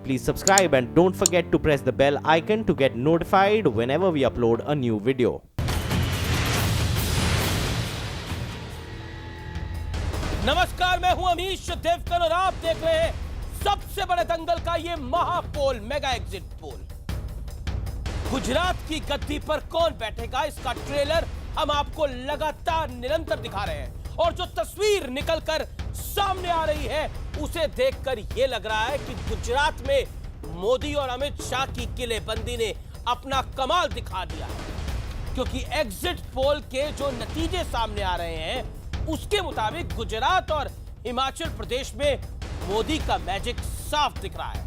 Please subscribe and don't forget to press the bell icon to get notified whenever we upload a new video. नमस्कार, मैं हूं अमीश देवकर और आप देख रहे हैं सबसे बड़े दंगल का ये महापोल मेगा एग्जिट पोल। गुजरात की गद्दी पर कौन बैठेगा, इसका ट्रेलर हम आपको लगातार निरंतर दिखा रहे हैं और जो तस्वीर निकलकर सामने आ रही है उसे देखकर यह लग रहा है कि गुजरात में मोदी और अमित शाह की किलेबंदी ने अपना कमाल दिखा दिया है, क्योंकि एग्जिट पोल के जो नतीजे सामने आ रहे हैं उसके मुताबिक गुजरात और हिमाचल प्रदेश में मोदी का मैजिक साफ दिख रहा है।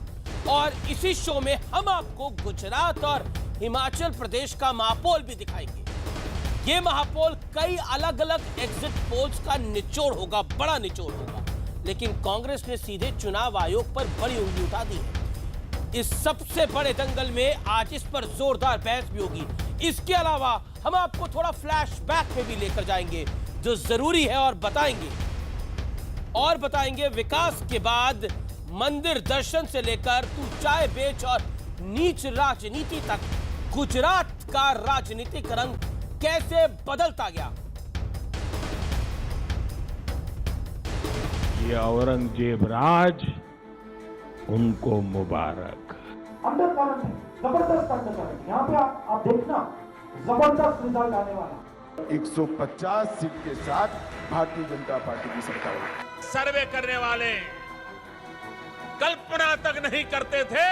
और इसी शो में हम आपको गुजरात और हिमाचल प्रदेश का महापोल भी दिखाएंगे। ये महापोल कई अलग अलग एग्जिट पोल्स का निचोड़ होगा, बड़ा निचोड़ होगा, लेकिन कांग्रेस ने सीधे चुनाव आयोग पर बड़ी उंगली उठा दी है। इस सबसे बड़े दंगल में आज इस पर जोरदार बहस भी होगी। इसके अलावा हम आपको थोड़ा फ्लैशबैक में भी लेकर जाएंगे जो जरूरी है और बताएंगे विकास के बाद मंदिर दर्शन से लेकर तू चाय बेच और नीच राजनीति तक गुजरात का राजनीतिक रंग कैसे बदलता गया। ये औरंगजेब राज उनको मुबारक। अंडर करंट है, जबरदस्त अंडर करंट। यहाँ पे आप देखना जबरदस्त रिजल्ट आने वाला। 150 सीट के साथ भारतीय जनता पार्टी की सरकार। सर्वे करने वाले कल्पना तक नहीं करते थे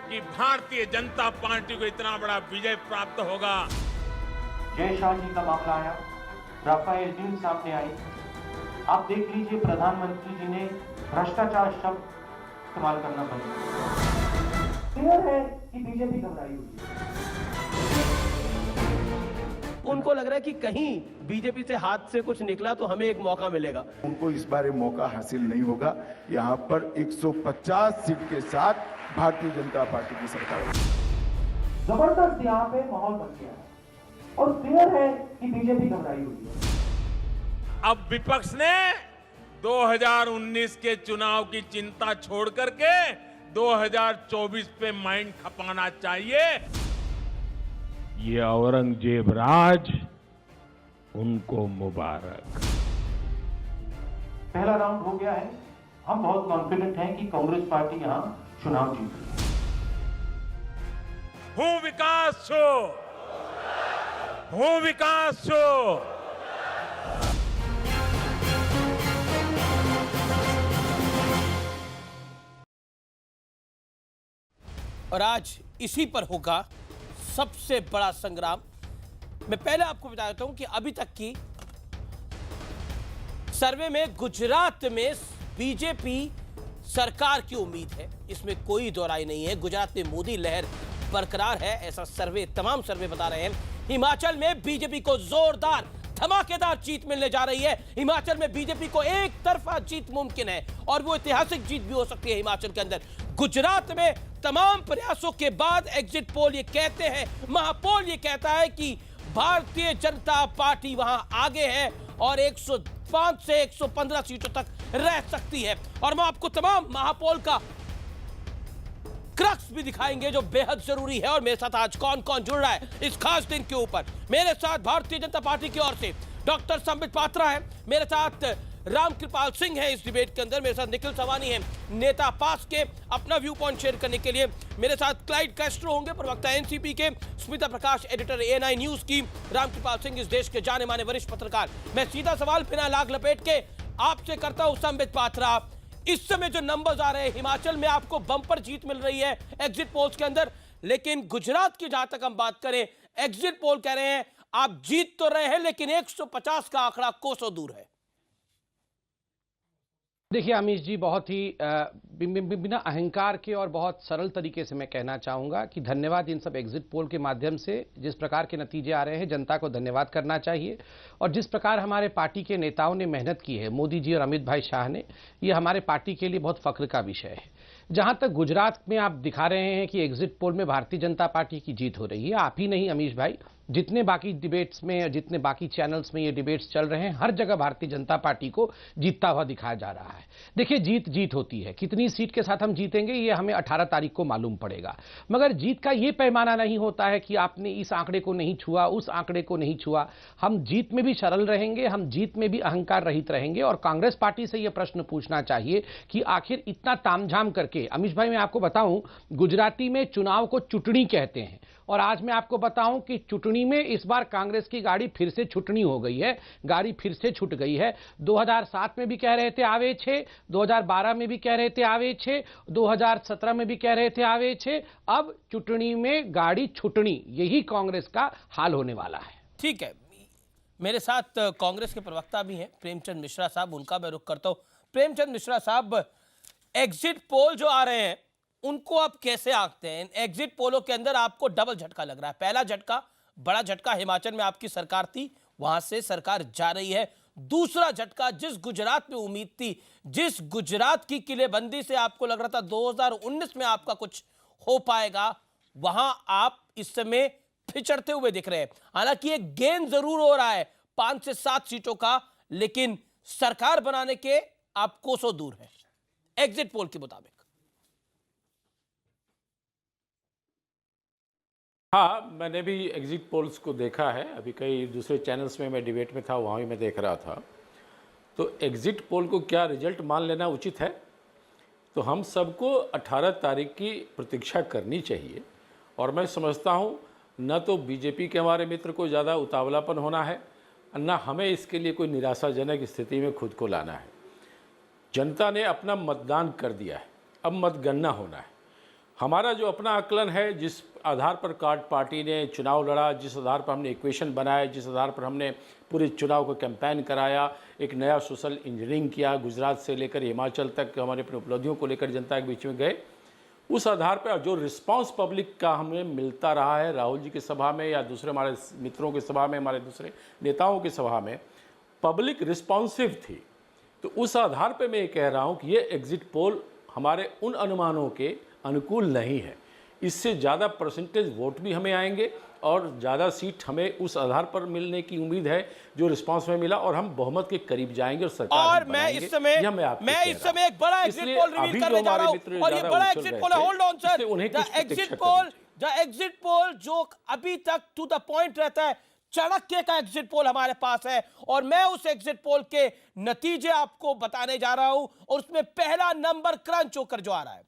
कि भारतीय जनता पार्टी को इतना बड़ा विजय प्राप्त होगा। जय शाह जी का मामला आया, राफेल डील सामने आई। आप देख लीजिए प्रधानमंत्री जी ने भ्रष्टाचार शब्द इस्तेमाल करना बंद किया। क्लियर है कि बीजेपी घबराई हुई है। उनको लग रहा है कि कहीं बीजेपी से हाथ से कुछ निकला तो हमें एक मौका मिलेगा। उनको इस बार मौका हासिल नहीं होगा। यहाँ पर 150 सीट के साथ भारतीय जनता पार्टी की सरकार। जबरदस्त यहाँ पे माहौल बन गया है और क्लियर है कि बीजेपी घबराई हुई है। अब विपक्ष ने 2019 के चुनाव की चिंता छोड़ करके 2024 पे माइंड खपाना चाहिए। ये औरंगजेब राज उनको मुबारक। पहला राउंड हो गया है। हम बहुत कॉन्फिडेंट हैं कि कांग्रेस पार्टी यहाँ चुनाव जीतेगी। हूं विकास छो, हूं विकास छो। और आज इसी पर होगा सबसे बड़ा संग्राम। मैं पहले आपको बता देता हूं कि अभी तक की सर्वे में गुजरात में बीजेपी सरकार की उम्मीद है, इसमें कोई दो राय नहीं है। गुजरात में मोदी लहर बरकरार है, ऐसा सर्वे, तमाम सर्वे बता रहे हैं। हिमाचल में बीजेपी को जोरदार धमाकेदार जीत मिलने जा रही है। हिमाचल में बीजेपी को एक तरफा जीत मुमकिन है और वो ऐतिहासिक जीत भी हो सकती है हिमाचल के अंदर। गुजरात में तमाम प्रयासों के बाद एग्जिट पोल ये कहते हैं, महापोल ये कहता है कि भारतीय जनता पार्टी वहां आगे है और 105 से 115 सीटों तक रह सकती है। और मैं आपको तमाम महापोल का क्रक्स भी दिखाएंगे जो बेहद जरूरी है। और मेरे साथ आज कौन कौन जुड़ रहा है इस खास दिन के ऊपर। मेरे साथ भारतीय जनता पार्टी की ओर से डॉक्टर संबित पात्रा है, मेरे साथ रामकृपाल सिंह है इस डिबेट के अंदर, मेरे साथ निखिल सवानी है नेता पास के अपना व्यू पॉइंट शेयर करने के लिए, मेरे साथ क्लाइड कैस्ट्रो होंगे प्रवक्ता एनसीपी के, स्मिता प्रकाश एडिटर ए9 न्यूज की, रामकृपाल सिंह इस देश के जाने माने वरिष्ठ पत्रकार। मैं सीधा सवाल बिना लाग लपेट के आपसे करता हूं संबित पात्रा, इस समय जो नंबर्स आ रहे हैं हिमाचल में आपको बंपर जीत मिल रही है एग्जिट पोल्स के अंदर, लेकिन गुजरात की जहां तक हम बात करें एग्जिट पोल कह रहे हैं आप जीत तो रहे हैं लेकिन 150 का आंकड़ा कोसों दूर है। देखिए अमीश जी, बहुत ही बिना अहंकार के और बहुत सरल तरीके से मैं कहना चाहूँगा कि धन्यवाद इन सब एग्जिट पोल के माध्यम से जिस प्रकार के नतीजे आ रहे हैं जनता को धन्यवाद करना चाहिए। और जिस प्रकार हमारे पार्टी के नेताओं ने मेहनत की है, मोदी जी और अमित भाई शाह ने, ये हमारे पार्टी के लिए बहुत फख्र का विषय है। जहां तक गुजरात में आप दिखा रहे हैं कि एग्जिट पोल में भारतीय जनता पार्टी की जीत हो रही है, आप ही नहीं अमीश भाई, जितने बाकी डिबेट्स में, जितने बाकी चैनल्स में ये डिबेट्स चल रहे हैं, हर जगह भारतीय जनता पार्टी को जीतता हुआ दिखाया जा रहा है। देखिए, जीत जीत होती है, कितनी सीट के साथ हम जीतेंगे ये हमें 18 तारीख को मालूम पड़ेगा, मगर जीत का ये पैमाना नहीं होता है कि आपने इस आंकड़े को नहीं छुआ, उस आंकड़े को नहीं छुआ। हम जीत में भी सरल रहेंगे, हम जीत में भी अहंकार रहित रहेंगे। और कांग्रेस पार्टी से यह प्रश्न पूछना चाहिए कि आखिर इतना तामझाम करके, अमीश भाई मैं आपको बताऊं, गुजराती में चुनाव को चुटनी कहते हैं, और आज मैं आपको बताऊं कि चुटनी में इस बार कांग्रेस की गाड़ी फिर से छुटनी हो गई है, गाड़ी फिर से छूट गई है। 2007 में भी कह रहे थे आवे छे, 2012 में भी कह रहे थे आवे छे, 2017 में भी कह रहे थे आवे छे, अब चुटनी में गाड़ी छुटनी, यही कांग्रेस का हाल होने वाला है। ठीक है, मेरे साथ कांग्रेस के प्रवक्ता भी हैं प्रेमचंद मिश्रा साहब, उनका मैं रुख करता हूं। प्रेमचंद मिश्रा साहब, एग्जिट पोल जो आ रहे हैं उनको आप कैसे आंकते हैं? एग्जिट पोलों के अंदर आपको डबल झटका लग रहा है। पहला झटका, बड़ा झटका, हिमाचल में आपकी सरकार थी, वहां से सरकार जा रही है। दूसरा झटका, जिस गुजरात में उम्मीद थी, जिस गुजरात की किलेबंदी से आपको लग रहा था 2019 में आपका कुछ हो पाएगा, वहां आप इस समय पिछड़ते हुए दिख रहे हैं। हालांकि एक गेन जरूर हो रहा है 5 से 7 सीटों का, लेकिन सरकार बनाने के आप कोसों दूर है एग्जिट पोल के मुताबिक। हाँ, मैंने भी एग्जिट पोल्स को देखा है, अभी कई दूसरे चैनल्स में मैं डिबेट में था, वहाँ भी मैं देख रहा था। तो एग्जिट पोल को क्या रिजल्ट मान लेना उचित है? तो हम सबको 18 तारीख की प्रतीक्षा करनी चाहिए। और मैं समझता हूँ न तो बीजेपी के हमारे मित्र को ज़्यादा उतावलापन होना है, न हमें इसके लिए कोई निराशाजनक स्थिति में खुद को लाना है। जनता ने अपना मतदान कर दिया है, अब मतगणना होना है। हमारा जो अपना आकलन है, जिस आधार पर कार्ड पार्टी ने चुनाव लड़ा, जिस आधार पर हमने इक्वेशन बनाया, जिस आधार पर हमने पूरे चुनाव को कैंपेन कराया, एक नया सोशल इंजीनियरिंग किया, गुजरात से लेकर हिमाचल तक हमारे अपनी उपलब्धियों को लेकर जनता के बीच में गए, उस आधार पर जो रिस्पांस पब्लिक का हमें मिलता रहा है, राहुल जी की सभा में या दूसरे हमारे मित्रों की सभा में, हमारे दूसरे नेताओं की सभा में, पब्लिक रिस्पॉन्सिव थी। तो उस आधार पर मैं ये कह रहा हूँ कि ये एग्जिट पोल हमारे उन अनुमानों के अनुकूल नहीं है। इससे ज़्यादा परसेंटेज वोट भी हमें आएंगे और ज़्यादा सीट हमें उस आधार पर मिलने की उम्मीद है जो रिस्पांस में मिला, और हम बहुमत के करीब जाएंगे और सरकार और मैं इस समय एक बड़ा एग्जिट पोल रिवील करने जा रहा हूं, और ये बड़ा एग्जिट पोल है। Hold on sir, the exit poll जो अभी तक टू द पॉइंट रहता है, चाणक्य का एग्जिट पोल हमारे पास है, और मैं उस एग्जिट पोल के नतीजे आपको बताने जा रहा हूं, और उसमें पहला नंबर क्रंच होकर जो आ रहा है,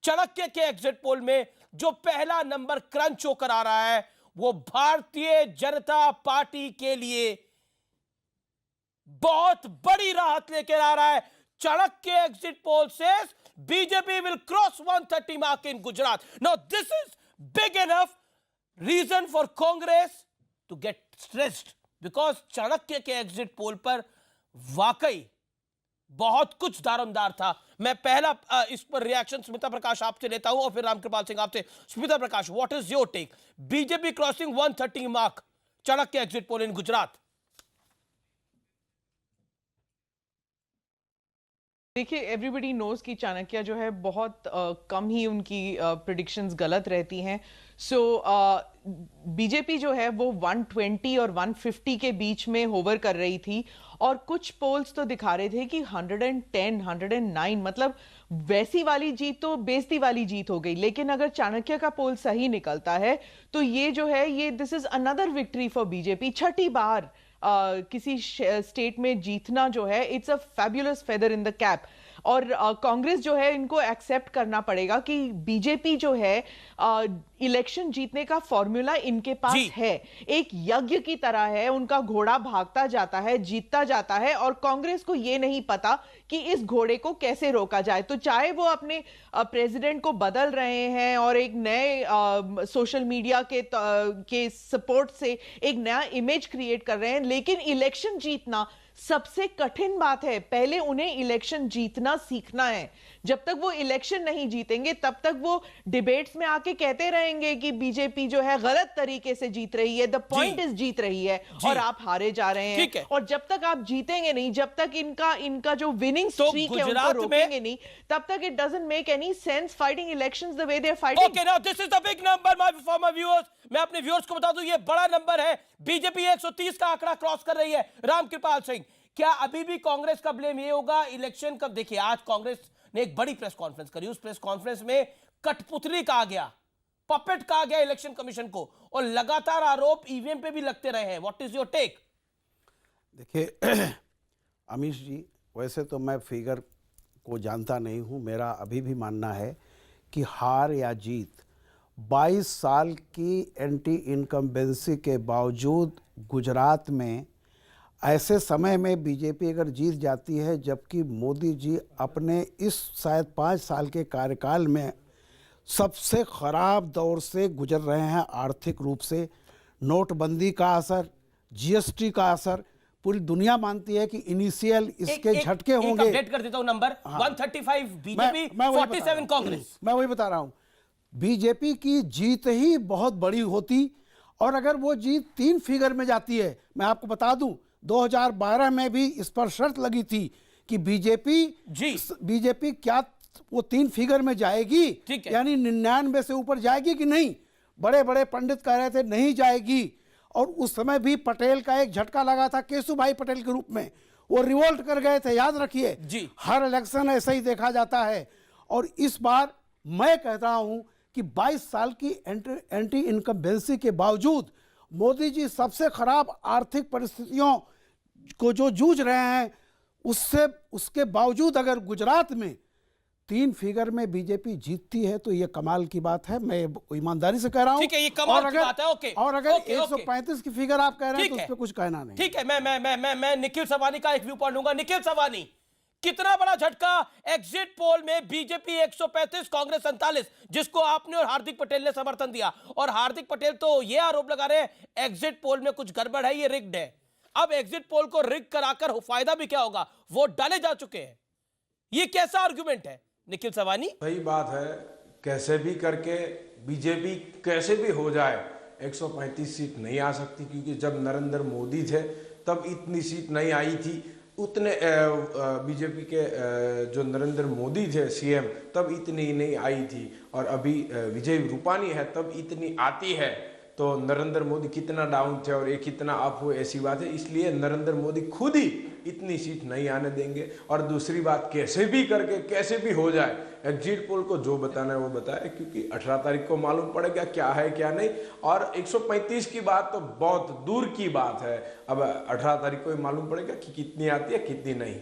चाणक्य के एग्जिट पोल में जो पहला नंबर क्रंच होकर आ रहा है, वो भारतीय जनता पार्टी के लिए बहुत बड़ी राहत लेकर आ रहा है। Chanakya exit poll says BJP will cross 130 mark in Gujarat. Now this is big enough reason for Congress to get stressed, because Chanakya के एग्जिट पोल पर वाकई बहुत कुछ दारोमदार था। मैं पहला इस पर रिएक्शन स्मिता प्रकाश आपसे लेता हूं और फिर रामकृपाल सिंह आपसे। Smita Prakash, what is your take? BJP crossing 130 mark, Chanakya exit poll in Gujarat. देखिए, एवरीबडी नोज कि चाणक्य जो है बहुत कम ही उनकी प्रिडिक्शंस गलत रहती हैं। सो बीजेपी जो है वो 120 और 150 के बीच में होवर कर रही थी, और कुछ पोल्स तो दिखा रहे थे कि 110, 109, मतलब वैसी वाली जीत तो बेइज्जती वाली जीत हो गई। लेकिन अगर चाणक्य का पोल सही निकलता है तो ये जो है, ये this is another victory for BJP. छठी बार किसी स्टेट में जीतना जो है, it's a fabulous feather in the cap. और कांग्रेस जो है, इनको एक्सेप्ट करना पड़ेगा कि बीजेपी जो है इलेक्शन जीतने का फॉर्मूला इनके पास है, एक यज्ञ की तरह है, उनका घोड़ा भागता जाता है, जीतता जाता है, और कांग्रेस को ये नहीं पता कि इस घोड़े को कैसे रोका जाए। तो चाहे वो अपने प्रेसिडेंट को बदल रहे हैं और एक नए सोशल मीडिया के सपोर्ट से एक नया इमेज क्रिएट कर रहे हैं, लेकिन इलेक्शन जीतना सबसे कठिन बात है। पहले उन्हें इलेक्शन जीतना सीखना है। जब तक वो इलेक्शन नहीं जीतेंगे तब तक वो डिबेट्स में आके कहते रहेंगे कि बीजेपी जो है गलत तरीके से जीत रही है, द पॉइंट इज जीत रही है और आप हारे जा रहे हैं। और जब तक आप जीतेंगे नहीं, जब तक इनका जो विनिंग स्ट्रीक है उनको रोकेंगे नहीं, तब तक it doesn't make any sense fighting elections the way they are fighting. Okay, now this is the big number for my viewers. मैं अपने व्यूअर्स को बता दूं ये बड़ा नंबर है। बीजेपी 130 का आंकड़ा क्रॉस कर रही है। रामकृपाल सिंह, क्या अभी भी कांग्रेस का ब्लेम ये होगा इलेक्शन कब? देखिए, आज कांग्रेस ने एक बड़ी प्रेस कॉन्फ्रेंस करी। उस प्रेस कॉन्फ्रेंस में कठपुतली कहा गया, पपेट कहा गया इलेक्शन कमीशन को, और लगातार आरोप ईवीएम पे भी लगते रहे हैं। What is your take? देखिए अमीश जी, वैसे तो मैं फिगर को जानता नहीं हूं। मेरा अभी भी मानना है कि हार या जीत 22 साल की एंटी इनकम्बेंसी के बावजूद गुजरात में ऐसे समय में बीजेपी अगर जीत जाती है, जबकि मोदी जी अपने इस शायद 5 साल के कार्यकाल में सबसे ख़राब दौर से गुजर रहे हैं आर्थिक रूप से। नोटबंदी का असर, जीएसटी का असर, पूरी दुनिया मानती है कि इनिशियल इसके झटके होंगे। अपडेट कर देता हूं नंबर। 135 बीजेपी, 47 कांग्रेस। मैं वही बता रहा हूं, बीजेपी की जीत ही बहुत बड़ी होती, और अगर वो जीत 3 फिगर में जाती है। मैं आपको बता दूं 2012 में भी इस पर शर्त लगी थी कि बीजेपी क्या वो 3 फिगर में जाएगी, यानी 99 से ऊपर जाएगी कि नहीं। बड़े बड़े पंडित कह रहे थे नहीं जाएगी, और उस समय भी पटेल का एक झटका लगा था केशुभाई पटेल के रूप में, वो रिवोल्ट कर गए थे, याद रखिए। हर इलेक्शन ऐसा ही देखा जाता है। और इस बार मैं कहता हूं कि 22 साल की एंटी इनकम्बेंसी के बावजूद मोदी जी सबसे खराब आर्थिक परिस्थितियों को जो जूझ रहे हैं, उसके बावजूद अगर गुजरात में 3 फिगर में बीजेपी जीतती है तो ये कमाल की बात है। मैं ईमानदारी से कह रहा हूं। ठीक है, ये कमाल की बात है। ओके, और अगर 135 की फिगर आप कह रहे हैं तो उस पर कुछ कहना नहीं। ठीक है, मैं निखिल सवानी का एक व्यू पॉइंट लूंगा। निखिल सवानी, कितना बड़ा झटका एग्जिट पोल में? बीजेपी 135, कांग्रेस 47, जिसको आपने और हार्दिक पटेल ने समर्थन दिया। और हार्दिक पटेल तो ये आरोप लगा रहे हैं एग्जिट पोल में कुछ गड़बड़ है, ये रिग्ड है। अब एग्जिट पोल को रिग कराकर फायदा भी क्या होगा? वोट डाले जा चुके हैं। ये कैसा आर्गुमेंट है निखिल सवानी? सही बात है, कैसे भी करके बीजेपी कैसे भी हो जाए 135 सीट नहीं आ सकती, क्योंकि जब नरेंद्र मोदी थे तब इतनी सीट नहीं आई थी। उतने बीजेपी के जो नरेंद्र मोदी थे सीएम, तब इतनी नहीं आई थी। और अभी विजय रूपानी है तब इतनी आती है। तो नरेंद्र मोदी कितना डाउन थे और ये कितना अप हुए, ऐसी बात है। इसलिए नरेंद्र मोदी खुद ही इतनी सीट नहीं आने देंगे। और दूसरी बात, कैसे भी करके कैसे भी हो जाए, एग्जिट पोल को जो बताना है वो बताए, क्योंकि 18 तारीख को मालूम पड़ेगा क्या है क्या नहीं। और 135 की बात तो बहुत दूर की बात है। अब 18 तारीख को मालूम पड़ेगा कि कितनी आती है कितनी नहीं।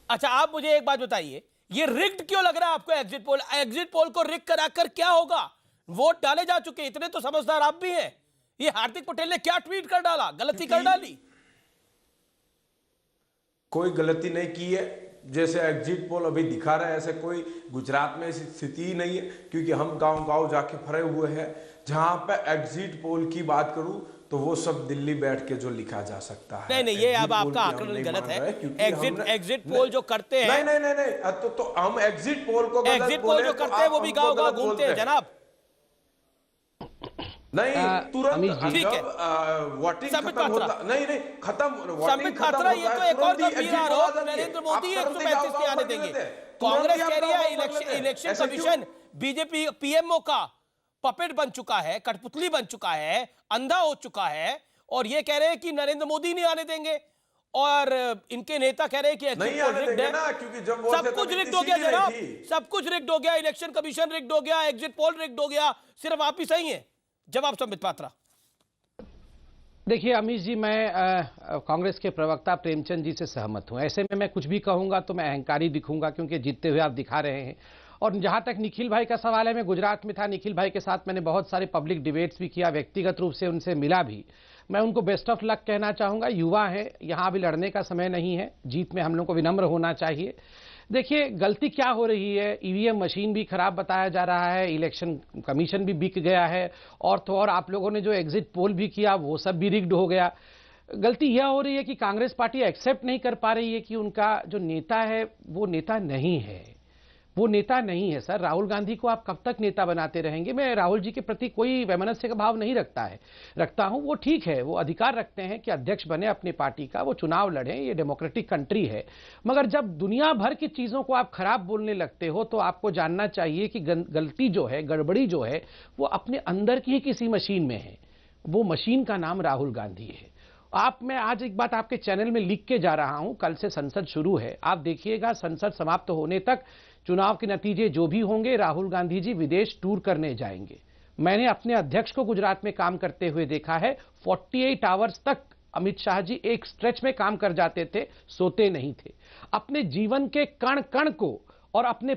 अच्छा, आप मुझे एक बात बताइए, ये रिग्ड क्यों लग रहा है आपको एग्जिट पोल? एग्जिट पोल को रिग कराकर क्या होगा? वोट डाले जा चुके, इतने तो समझदार आप भी हैं। ये हार्दिक पटेल ने क्या ट्वीट कर डाला, गलती कर डाली? कोई गलती नहीं की है। जैसे एग्जिट पोल अभी दिखा रहा है, ऐसे कोई गुजरात में ऐसी स्थिति ही नहीं है, क्योंकि हम गांव-गांव जाके फरे हुए हैं। जहां पे एग्जिट पोल की बात करूं तो वो सब दिल्ली बैठ के जो लिखा जा सकता है। नहीं, ये अब आपका आंकड़न गलत है। एग्जिट पोल जो करते हैं, नहीं, तो हम एग्जिट पोल को एग्जिट पोल जो करते हैं वो भी गांव-गांव घूमते हैं जनाब। नहीं, तुरंत जब वोटिंग खत्म होता, नहीं खत्म वोटिंग खत्म होता है, ये तो एक और गंभीर आरोप नरेंद्र मोदी 135 नहीं आने देंगे। कांग्रेस कह रही है इलेक्शन कमीशन बीजेपी पीएमओ का पपेट बन चुका है, कठपुतली बन चुका है, अंधा हो चुका है, और ये कह रहे हैं कि नरेंद्र मोदी नहीं आने देंगे। और इनके नेता कह रहे हैं कि नहीं आने देंगे ना, क्योंकि जब वो सब कुछ रिग्ड हो गया जनाब, सब कुछ रिग्ड हो गया। इलेक्शन कमीशन रिग्ड हो गया, एग्जिट पोल रिग्ड हो गया, सिर्फ आप ही सही है। जवाब संबित पात्रा। देखिए अमीश जी, मैं कांग्रेस के प्रवक्ता प्रेमचंद जी से सहमत हूं। ऐसे में मैं कुछ भी कहूंगा तो मैं अहंकारी दिखूंगा, क्योंकि जीतते हुए आप दिखा रहे हैं। और जहां तक निखिल भाई का सवाल है, मैं गुजरात में था, निखिल भाई के साथ मैंने बहुत सारे पब्लिक डिबेट्स भी किया, व्यक्तिगत रूप से उनसे मिला भी। मैं उनको बेस्ट ऑफ लक कहना चाहूंगा। युवा है, यहाँ अभी लड़ने का समय नहीं है, जीत में हम लोग को विनम्र होना चाहिए। देखिए गलती क्या हो रही है, ईवीएम मशीन भी खराब बताया जा रहा है, इलेक्शन कमीशन भी बिक गया है, और तो और आप लोगों ने जो एग्जिट पोल भी किया वो सब भी रिग्ड हो गया। गलती यह हो रही है कि कांग्रेस पार्टी एक्सेप्ट नहीं कर पा रही है कि उनका जो नेता है वो नेता नहीं है, वो नेता नहीं है सर। राहुल गांधी को आप कब तक नेता बनाते रहेंगे? मैं राहुल जी के प्रति कोई वैमनस्य का भाव नहीं रखता हूं। वो ठीक है, वो अधिकार रखते हैं कि अध्यक्ष बने अपनी पार्टी का, वो चुनाव लड़ें, ये डेमोक्रेटिक कंट्री है। मगर जब दुनिया भर की चीजों को आप खराब बोलने लगते हो तो आपको जानना चाहिए कि गलती जो है, गड़बड़ी जो है, वो अपने अंदर की ही किसी मशीन में है। वो मशीन का नाम राहुल गांधी है। मैं आज एक बात आपके चैनल में लिख के जा रहा हूं, कल से संसद शुरू है, आप देखिएगा संसद समाप्त होने तक चुनाव के नतीजे जो भी होंगे, राहुल गांधी जी विदेश टूर करने जाएंगे। मैंने अपने अध्यक्ष को गुजरात में काम करते हुए देखा है। 48 आवर्स तक अमित शाह जी एक स्ट्रेच में काम कर जाते थे, सोते नहीं थे। अपने जीवन के कण कण को और अपने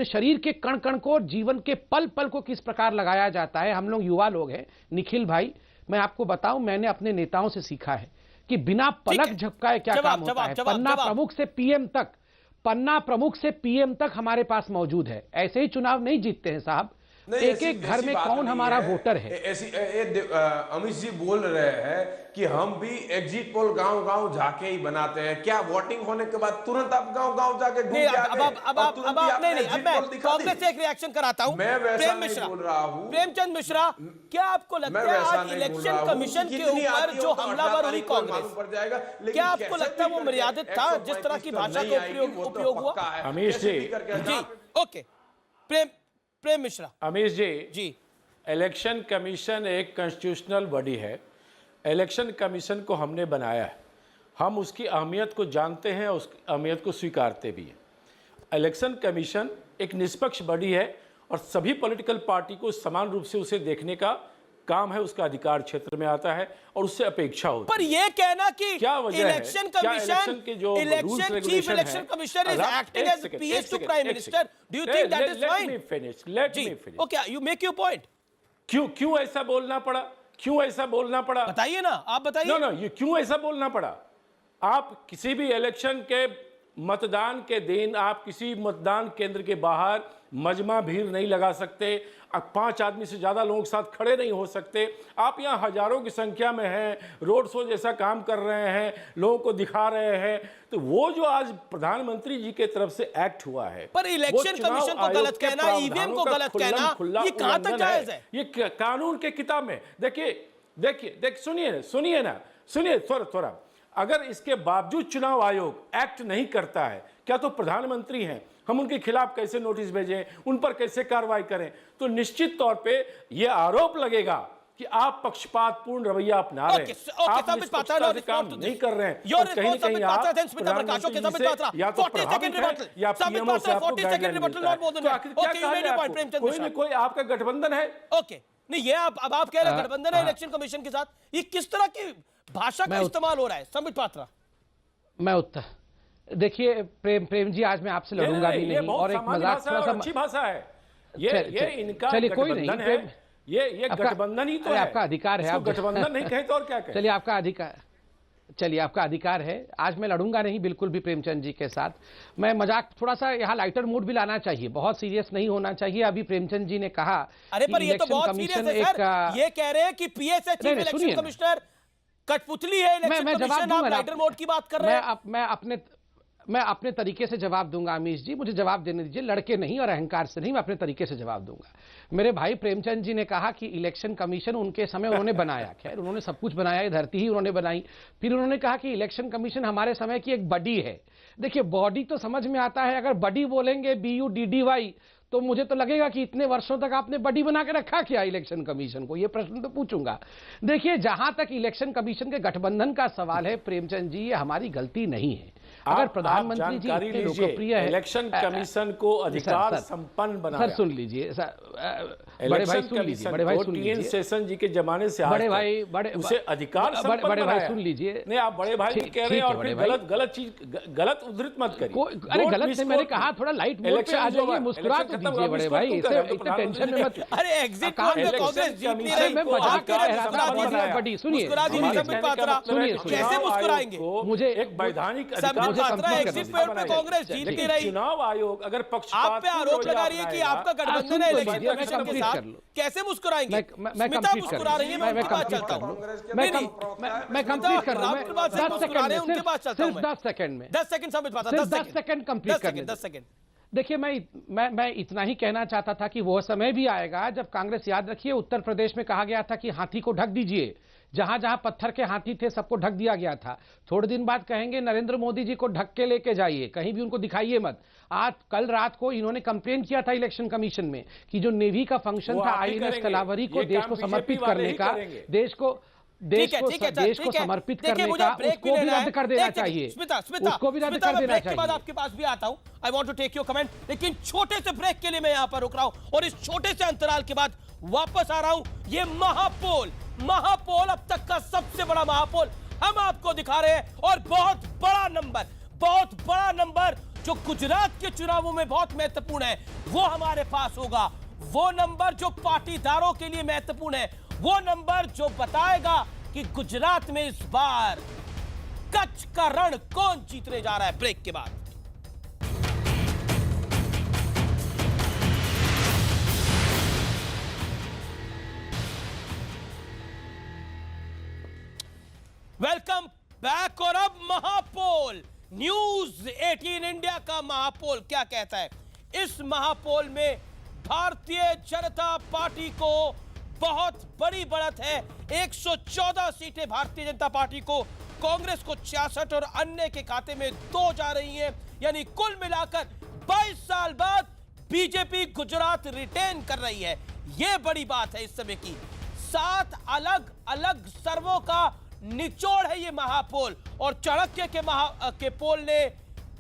शरीर के कण कण को, जीवन के पल पल को किस प्रकार लगाया जाता है। हम लोग युवा लोग हैं निखिल भाई, मैं आपको बताऊं, मैंने अपने नेताओं से सीखा है कि बिना पलक झपकाए क्या काम होता है। पन्ना प्रमुख से पीएम तक हमारे पास मौजूद है। ऐसे ही चुनाव नहीं जीतते हैं साहब। एक एक घर में कौन हमारा वोटर है। अमित जी बोल रहे हैं कि हम भी एग्जिट पोल गांव गांव जाके ही बनाते हैं। क्या वोटिंग होने के बाद तुरंत आप गांव गांव जाके घूम के आ गए? अब मैं कांग्रेस से एक रिएक्शन कराता हूं। प्रेम मिश्रा बोल रहा हूं। प्रेमचंद मिश्रा, क्या आपको लगता है आज इलेक्शन कमीशन के ऊपर जो हमलावर हुई कांग्रेस, क्या आपको लगता है वो मर्यादित था जिस तरह की भाषा का उपयोग हुआ? अमीश जी ओके, प्रेम मिश्रा। अमीश जी, इलेक्शन कमीशन एक कॉन्स्टिट्यूशनल बॉडी है। इलेक्शन कमीशन को हमने बनाया है, हम उसकी अहमियत को जानते हैं, उस अहमियत को स्वीकारते भी हैं। इलेक्शन कमीशन एक निष्पक्ष बॉडी है और सभी पॉलिटिकल पार्टी को समान रूप से उसे देखने का काम है, उसका अधिकार क्षेत्र में आता है और उससे अपेक्षा होती है। पर ये कहना कि क्या वजह इलेक्शन कमीशन के जो chief election commissioner is acting as PS to prime minister, do you think that is fine? Let me finish. Okay, you make your point. क्यों ऐसा बोलना पड़ा? क्यों ऐसा बोलना पड़ा? बताइए ना, आप बताइए। नो, ये क्यों ऐसा बोलना पड़ा? आप किसी भी इलेक्शन के मतदान के दिन आप किसी मतदान केंद्र के बाहर मजमा भीड़ नहीं लगा सकते, 5 आदमी से ज्यादा लोगों के साथ खड़े नहीं हो सकते। आप यहाँ हजारों की संख्या में हैं, रोड शो जैसा काम कर रहे हैं, लोगों को दिखा रहे हैं। तो वो जो आज प्रधानमंत्री जी के तरफ से एक्ट हुआ है, पर इलेक्शन कमीशन को गलत कहना, ईवीएम को गलत कहना, ये कहां तक जायज है? ये कानून के किताब में देखिए, सुनिए थोड़ा। अगर इसके बावजूद चुनाव आयोग एक्ट नहीं करता है, क्या तो प्रधानमंत्री हैं, हम उनके खिलाफ कैसे नोटिस भेजें, उन पर कैसे कार्रवाई करें? तो निश्चित तौर पे यह आरोप लगेगा कि आप पक्षपातपूर्ण रवैया अपना रहे हैं, आप निष्पक्षता से काम नहीं कर रहे हैं। और कहीं ना कहीं आप प्रधानमंत्री जी से या तो प्रभावित हैं या पीएमओ से आपको गाइडलाइन मिलता है। कोई ना कोई आपका गठबंधन है। ओके, नहीं ये अब आप कह रहे हैं गठबंधन है इलेक्शन कमीशन के साथ, ये किस तरह की भाषा का इस्तेमाल हो रहा है? संबित पात्रा। मैं उत्तर देखिए प्रेम जी, आज मैं आपसे लड़ूंगा भी नहीं और एक मजाक थोड़ा सा अच्छी भाषा है। ये इनका चलिए कोई नहीं, ये गठबंधन ही तो है, आपका अधिकार है। आप गठबंधन नहीं कहे तो और क्या कहें? चलिए आपका अधिकार है। आज मैं लड़ूंगा नहीं बिल्कुल भी प्रेमचंद जी के साथ। मैं मजाक थोड़ा सा यहाँ लाइटर मूड भी लाना चाहिए, बहुत सीरियस नहीं होना चाहिए। अभी प्रेमचंद जी ने कहा, अरे पर ये तो बहुत सीरियस है सर, ये कह रहे हैं कि पीएसए चीफ इलेक्शन कमिश्नर कठपुतली है, इलेक्शन कमीशन, आप लाइटर मोड की बात कर रहे हैं। मैं अपने तरीके से जवाब दूंगा अमीश जी, मुझे जवाब देने दीजिए, लड़के नहीं और अहंकार से नहीं, मैं अपने तरीके से जवाब दूंगा। मेरे भाई प्रेमचंद जी ने कहा कि इलेक्शन कमीशन उनके समय उन्होंने बनाया, खैर उन्होंने सब कुछ बनाया, ये धरती ही उन्होंने बनाई। फिर उन्होंने कहा कि इलेक्शन कमीशन हमारे समय की एक बॉडी है। देखिए बॉडी तो समझ में आता है, अगर बॉडी बोलेंगे BUDDY तो मुझे तो लगेगा कि इतने वर्षों तक आपने बॉडी बना के रखा क्या इलेक्शन कमीशन को, ये प्रश्न तो पूछूंगा। देखिए जहां तक इलेक्शन कमीशन के गठबंधन का सवाल है प्रेमचंद जी, ये हमारी गलती नहीं है। अगर प्रधानमंत्री जी इतने लोकप्रिय है, इलेक्शन कमीशन को अधिकार संपन्न बनाया। सर सुन लीजिए, बड़े भाई सुन लीजिए, बड़े भाई सुन लीजिए, सेशन जी के जमाने से बड़े भाई उसे अधिकार संपन्न बड़े भाई सुन लीजिए। नहीं आप बड़े भाई कह रहे हैं और फिर गलत चीज गलत उद्धृत मत करिए। अरे गलत से मैंने कहा, थोड़ा लाइट मोड पे आ जाइए, मुस्कुरा तो दीजिए बड़े भाई, इतने टेंशन में मत। अरे एग्जिट पोल में कांग्रेस जीत नहीं रही, मैं मजाक कर रहा था, बड़ी सुनिए कैसे मुस्कुराएंगे? मुझे एक वैधानिक एग्जिट पोल पे कांग्रेस जीत नहीं रही। चुनाव आयोग अगर आप पे आरोप लगा रही है कि आपका गठबंधन है इलेक्शन कमीशन के साथ, कैसे मुस्कुराएंगे? स्मिता मुस्कुरा रही है, मैं उनके पास चलता हूँ। मैं कंप्लीट कर रहा हूँ, 10 सेकंड में 10 सेकंड समझ पाता, 10 सेकंड कंप्लीट करने। 10 सेकंड। देखिए मैं इतना ही कहना चाहता था कि वो समय भी आएगा जब कांग्रेस, याद रखिए उत्तर प्रदेश में कहा गया था कि हाथी को ढक दीजिए, जहां जहां पत्थर के हाथी थे सबको ढक दिया गया था। थोड़े दिन बाद कहेंगे नरेंद्र मोदी जी को ढक के लेके जाइए, कहीं भी उनको दिखाइए मत। आज कल रात को इन्होंने कंप्लेन किया था इलेक्शन कमीशन में कि जो नेवी का फंक्शन था INS कलावरी को देश को समर्पित करने का, देश को समर्पित करने का, उसको भी रद्द कर देना चाहिए। उसको भी रद्द कर देना चाहिए। बाद आपके पास भी आता हूं, I want to take your comment, लेकिन छोटे से ब्रेक के लिए मैं यहां पर रुक रहा हूं और इस छोटे से अंतराल के बाद वापस आ रहा हूं। ये महापोल अब तक का सबसे बड़ा महापोल हम आपको दिखा रहे हैं और बहुत बड़ा नंबर जो गुजरात के चुनावों में बहुत महत्वपूर्ण है, वो हमारे पास होगा। वो नंबर जो पाटीदारों के लिए महत्वपूर्ण है, वो नंबर जो बताएगा कि गुजरात में इस बार कच्छ का रण कौन जीतने जा रहा है। ब्रेक के बाद वेलकम बैक। और अब महापोल, न्यूज 18 इंडिया का महापोल क्या कहता है? इस महापोल में भारतीय जनता पार्टी को बहुत बड़ी बढ़त है, 114 सीटें भारतीय जनता पार्टी को, कांग्रेस को 66 और अन्य के खाते में 2 जा रही हैं। यानी कुल मिलाकर 22 साल बाद बीजेपी गुजरात रिटेन कर रही है। यह बड़ी बात है इस समय की। 7 अलग अलग सर्वों का निचोड़ है ये महापोल और चाणक्य के पोल ने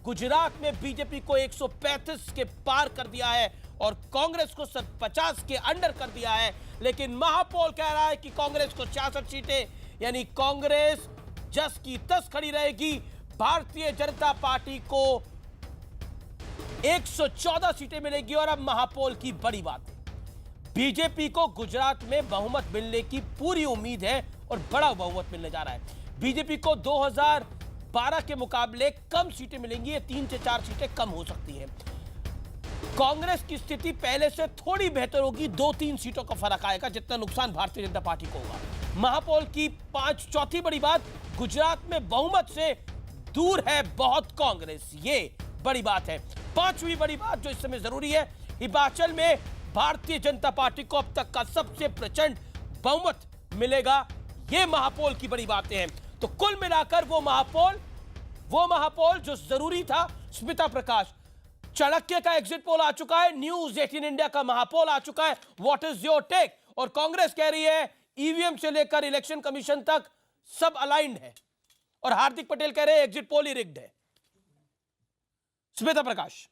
गुजरात में बीजेपी को 135 के पार कर दिया है और कांग्रेस को 50 के अंडर कर दिया है। लेकिन महापोल कह रहा है कि कांग्रेस को 66 सीटें, यानी कांग्रेस जस की तस खड़ी रहेगी। भारतीय जनता पार्टी को 114 सीटें मिलेगी। और अब महापोल की बड़ी बात है, बीजेपी को गुजरात में बहुमत मिलने की पूरी उम्मीद है और बड़ा बहुमत मिलने जा रहा है। बीजेपी को 2012 के मुकाबले कम सीटें मिलेंगी, ये 3 से 4 सीटें कम हो सकती हैं। कांग्रेस की स्थिति पहले से थोड़ी बेहतर होगी, 2-3 सीटों का फर्क आएगा, जितना नुकसान भारतीय जनता पार्टी को होगा। महापोल की चौथी बड़ी बात, गुजरात में बहुमत से दूर है बहुत कांग्रेस, ये बड़ी बात है। 5वीं बड़ी बात जो इस समय जरूरी है, हिमाचल में भारतीय जनता पार्टी को अब तक का सबसे प्रचंड बहुमत मिलेगा। ये महापोल की बड़ी बातें हैं। तो कुल मिलाकर वो महापोल जो जरूरी था। स्मिता प्रकाश, चाणक्य का एग्जिट पोल आ चुका है, न्यूज 18 इंडिया का महापोल आ चुका है, व्हाट इज योर टेक? और कांग्रेस कह रही है ईवीएम से लेकर इलेक्शन कमीशन तक सब अलाइंड है और हार्दिक पटेल कह रहे हैं एग्जिट पोल ही रिग्ड है। स्मिता प्रकाश,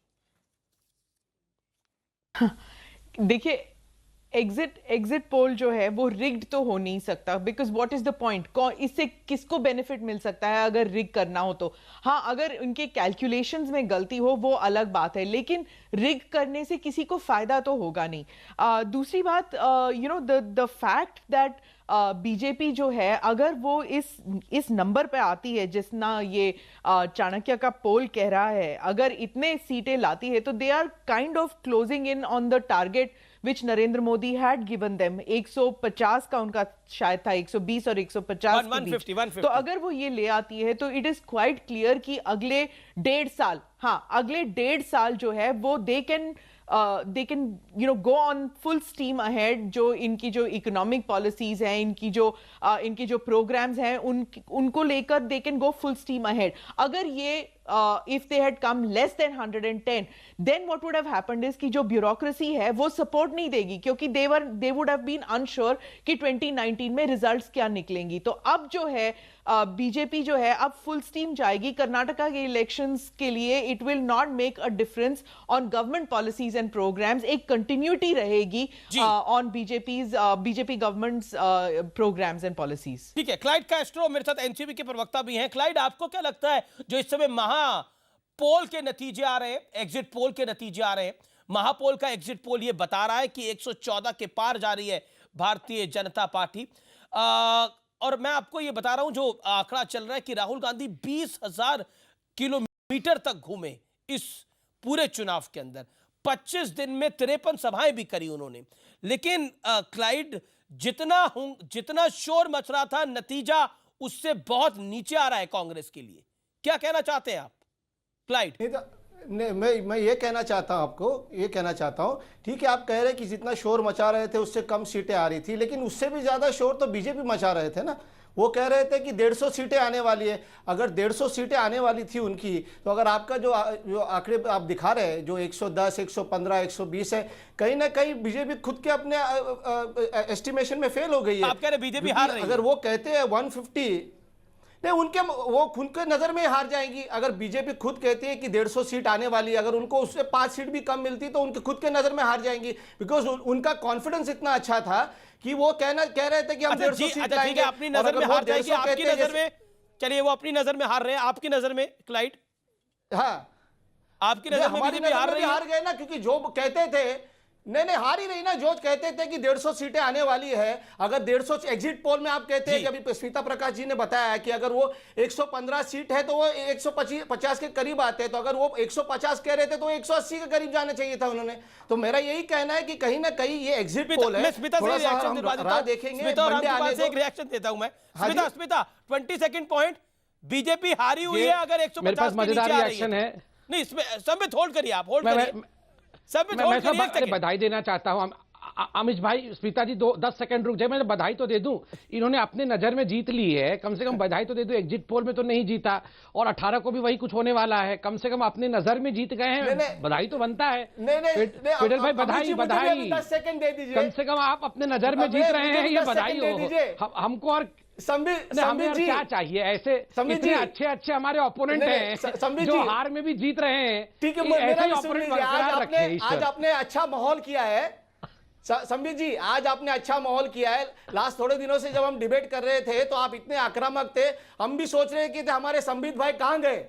देखिए एग्जिट पोल जो है वो रिग्ड तो हो नहीं सकता, because what is the point? इससे किसको बेनिफिट मिल सकता है अगर रिग करना हो तो? हाँ, अगर उनके कैलकुलेशंस में गलती हो वो अलग बात है, लेकिन रिग करने से किसी को फायदा तो होगा नहीं। दूसरी बात, you know the fact that BJP जो है अगर वो इस नंबर पे आती है जितना ये चाणक्य का पोल कह रहा है, अगर इतने सीटें लाती है तो they are kind of closing in on the target which Narendra Modi had given them। 150 का उनका शायद था, 120 और 150 के बीच। तो अगर वो ये ले आती है तो इट इज क्वाइट क्लियर कि अगले 1.5 साल जो है वो they can you know go on full steam ahead. जो इनकी जो इकोनॉमिक पॉलिसीज हैं, इनकी जो प्रोग्राम्स हैं, उनको लेकर they can go full steam ahead. अगर ये if they had come less than 110, then what would have happened is कि जो ब्यूरोक्रेसी है वो सपोर्ट नहीं देगी, क्योंकि they would have been unsure कि 2019 में रिजल्ट्स क्या निकलेंगी। तो अब जो है बीजेपी जो है अब फुल स्टीम जाएगी कर्नाटका के इलेक्शंस के लिए। It will not make a difference on government policies and programmes, एक कंटिन्यूटी रहेगी on BJP government's programmes and policies. ठीक है, क्लाइड कैस्ट्रो मेरे साथ एनसीपी के प्रवक्ता भी हैं। क्लाइड, आपको क्या लगता है जो इस समय पोल के नतीजे आ रहे हैं, एग्जिट पोल के नतीजे आ रहे हैं, महापोल का एग्जिट पोल ये बता रहा है कि 114 के पार जा रही है भारतीय जनता पार्टी। और मैं आपको ये बता रहा हूं, जो आंकड़ा चल रहा है कि राहुल गांधी 20,000 किलोमीटर तक घूमे इस पूरे चुनाव के अंदर। 25 दिन में 53 सभाएं भी करी उन्होंने। लेकिन क्लाइड, जितना शोर मच रहा था, नतीजा उससे बहुत नीचे आ रहा है कांग्रेस के लिए। क्या कहना चाहते हैं आप क्लाइड? मैं ये कहना चाहता हूं, आपको ये कहना चाहता हूं, ठीक है आप कह रहे हैं कि जितना शोर मचा रहे थे उससे कम सीटें आ रही थी, लेकिन उससे भी ज्यादा शोर तो बीजेपी मचा रहे थे ना। वो कह रहे थे कि 150 सीटें आने वाली है। अगर 150 सीटें आने वाली थी उनकी, तो अगर आपका जो आंकड़े आप दिखा रहे हैं, जो 110, 115, 120 है, कहीं ना कहीं बीजेपी खुद के अपने एस्टिमेशन में फेल हो गई है। आप कह रहे बीजेपी हार रही है। अगर वो कहते हैं 150, नहीं, वो खुद के नजर में हार जाएंगी। अगर बीजेपी खुद कहती है कि 150 सीट आने वाली है, अगर उनको उससे 5 सीट भी कम मिलती तो उनके खुद के नजर में हार जाएंगी, बिकॉज उनका कॉन्फिडेंस इतना अच्छा था कि वो कह रहे थे कि हम 150 सीट लाएंगे। अपनी नजर में हार जाएगी, आपकी नजर में, चलिए वो अपनी नजर में हार रहे हैं, आपकी नजर में क्लाइड? हाँ, आपकी नजर में बीजेपी हार गए ना, क्योंकि जो कहते थे, नहीं हार ही रही ना। जो कहते थे कि 150 सीटें आने वाली है, अगर 150 एग्जिट पोल में आप कहते हैं कि अभी स्मिता प्रकाश जी ने बताया कि अगर वो 115 सीट है तो वो 150 के करीब आते हैं, तो अगर वो 150 कह रहे थे तो 180 के करीब जाना चाहिए था उन्होंने। तो मेरा यही कहना है कि कहीं ना कहीं ये एग्जिट पोल है। स्मिता से रिएक्शन देखेंगे, एक रिएक्शन देता हूं मैं। स्मिता 20 सेकंड पॉइंट, बीजेपी हारी हुई है अगर 150 के नीचे आ रही है। नहीं, इसमें सब में होल्ड करिए, आप होल्ड करिए। मैं बधाई देना चाहता हूं अमिश भाई। स्मिता जी 10 सेकंड रुक जाए, मैं बधाई तो दे दूं। इन्होंने अपने नजर में जीत ली है, कम से कम बधाई तो दे दूं। एग्जिट पोल में तो नहीं जीता, और 18 को भी वही कुछ होने वाला है। कम से कम अपने नजर में जीत गए हैं, बधाई तो बनता है। फिडल भाई बधाई, 10 सेकंड दे दीजिए। कम से कम आप अपने नजर में जीत रहे हैं, ये बधाई हो हमको। और हमें क्या चाहिए? ऐसे इतने अच्छे हमारे ओपोनेंट हैं जो हार में भी जीत रहे हैं। ठीक है, आज आपने अच्छा माहौल किया है संबित जी, आज आपने अच्छा माहौल किया है। लास्ट थोड़े दिनों से जब हम डिबेट कर रहे थे तो आप इतने आक्रामक थे, हम भी सोच रहे कि हमारे संबित भाई कहां गए।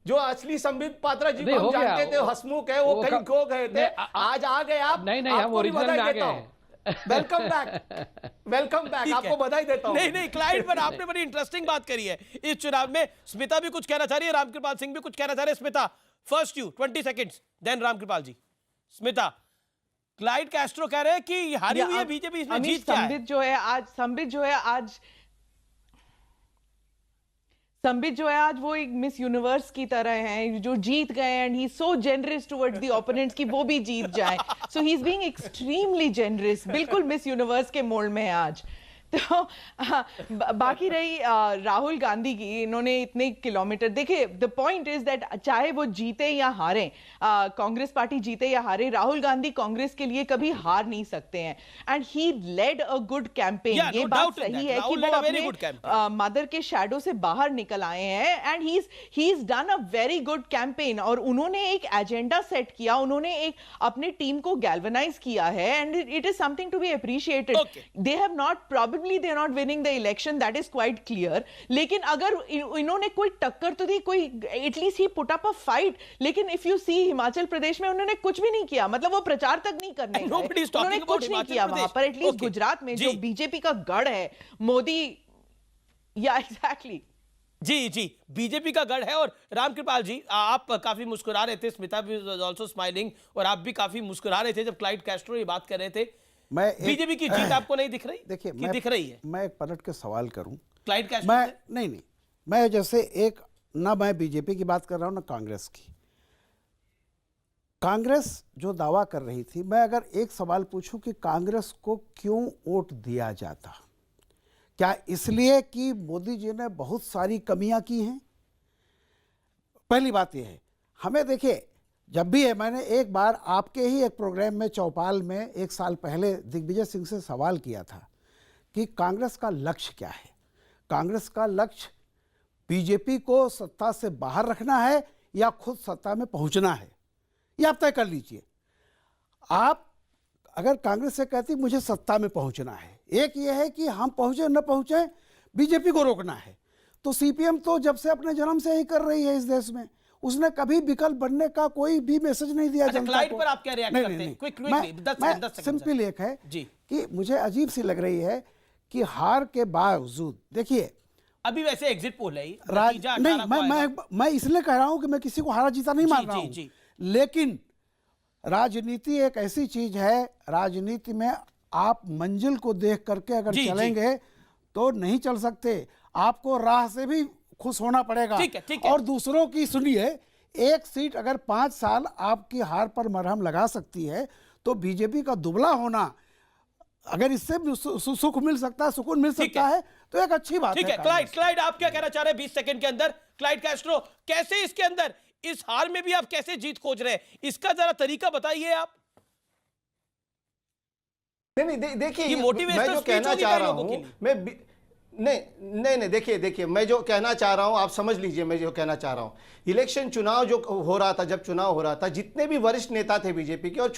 जो असली संबित पात्रा जी को हम जानते थे, हसमुख है, वो कहीं खो गए थे। आज आ गए आप। नहीं, हम ओरिजिनल में आ गए। वेलकम बैक, आपको बधाई देता हूं। नहीं क्लाइड, पर आपने बड़ी इंटरेस्टिंग बात करी है इस चुनाव में। स्मिता भी कुछ कहना चाह रही है, रामकृपाल सिंह भी कुछ कहना चाह रहे हैं। Smita first, you 20 seconds, then Ramkripal ji. Smita, Clyde Castro कह रहे हैं कि हारी हुई है बीजेपी, इसमें जीत क्या है? संबित जो है आज वो एक मिस यूनिवर्स की तरह हैं, जो जीत गए and he so generous towards the opponents कि वो भी जीत जाए। So he is being extremely generous, बिल्कुल मिस यूनिवर्स के मोल्ड में है आज। तो बाकी रही राहुल गांधी की, इन्होंने इतने किलोमीटर, देखिए द पॉइंट इज दैट चाहे वो जीते या हारे, कांग्रेस पार्टी जीते या हारे, राहुल गांधी कांग्रेस के लिए कभी हार नहीं सकते हैं। And he led a good campaign. ये बात सही है कि वो अपने मदर के शैडो से बाहर निकल आए हैं and he is done a very good campaign. और उन्होंने एक एजेंडा सेट किया, उन्होंने एक अपनी टीम को गैल्वेनाइज किया है and it is something to be appreciated. They have not probably they are not winning the election, that is quite clear. लेकिन अगर इन्होंने कोई टक्कर तो दी, कोई at least he put up a fight. लेकिन if you see Himachal Pradesh में उन्होंने कुछ भी नहीं किया, मतलब वो प्रचार तक नहीं करने गए, उन्होंने कुछ नहीं किया वहां पर। एटलीस्ट गुजरात में जो बीजेपी का गढ़ है, मोदी, या एग्जैक्टली जी बीजेपी का गढ़ है। और रामकृपाल जी, आप काफी मुस्कुरा रहे थे, स्मिता भी ऑल्सो स्माइलिंग, और आप भी काफी मुस्कुरा रहे थे जब क्लाइड कैस्ट्रो ये बात कर रहे थे। बीजेपी की जीत आपको नहीं दिख रही? देखिए, दिख रही है। मैं एक पलट के सवाल करूं, क्लाइड कैस्ट्रो नहीं, मैं जैसे एक, ना मैं बीजेपी की बात कर रहा हूं ना कांग्रेस की। कांग्रेस जो दावा कर रही थी, मैं अगर एक सवाल पूछूं कि कांग्रेस को क्यों वोट दिया जाता, क्या इसलिए कि मोदी जी ने बहुत सारी कमियां की हैं? पहली बात यह है, हमें देखिए, जब भी है, मैंने एक बार आपके ही एक प्रोग्राम में चौपाल में 1 साल पहले दिग्विजय सिंह से सवाल किया था कि कांग्रेस का लक्ष्य क्या है। कांग्रेस का लक्ष्य बीजेपी को सत्ता से बाहर रखना है या खुद सत्ता में पहुंचना है, ये आप तय कर लीजिए। आप अगर कांग्रेस से कहती मुझे सत्ता में पहुंचना है, एक ये है कि हम पहुंचे न पहुंचे बीजेपी को रोकना है, तो सीपीएम तो जब से अपने जन्म से ही कर रही है इस देश में, उसने कभी विकल्प बनने का कोई भी मैसेज नहीं दिया जनता क्लाइड को। पर आप क्या रिएक्ट नहीं, करते नहीं, हैं? नहीं। क्विक मैं 10 सेकंड सिंपल एक है जी कि मुझे अजीब सी लग रही है कि हार के बावजूद, देखिए अभी वैसे एग्जिट पोल है नहीं, मैं इसलिए कह रहा हूं कि मैं किसी को हारा जीता नहीं मान रहा हूं, लेकिन राजनीति एक ऐसी चीज है, राजनीति में आप मंजिल को देख करके अगर चलेंगे तो नहीं चल सकते, आपको राह से भी खुश होना पड़ेगा। ठीक है। और दूसरों की सुनिए, एक सीट अगर 5 साल आपकी हार पर मरहम लगा सकती है तो बीजेपी का दुबला होना, अगर इससे सुख मिल सकता है, सुकून मिल सकता है तो एक अच्छी बात है। ठीक है। क्लाइड आप क्या कहना चाह रहे हैं 20 सेकंड के अंदर? क्लाइड कैस्ट्रो, कैसे इसके अंदर इस हार में भी आप कैसे जीत खोज रहे हैं, इसका जरा तरीका बताइए आप। नहीं, देखिए मैं जो कहना चाह रहा हूं, नहीं, देखिए मैं जो कहना चाह रहा हूं, आप समझ लीजिए मैं जो कहना चाह रहा हूं। इलेक्शन चुनाव जो हो रहा था, जब चुनाव हो रहा था, जितने भी वरिष्ठ नेता थे बीजेपी के और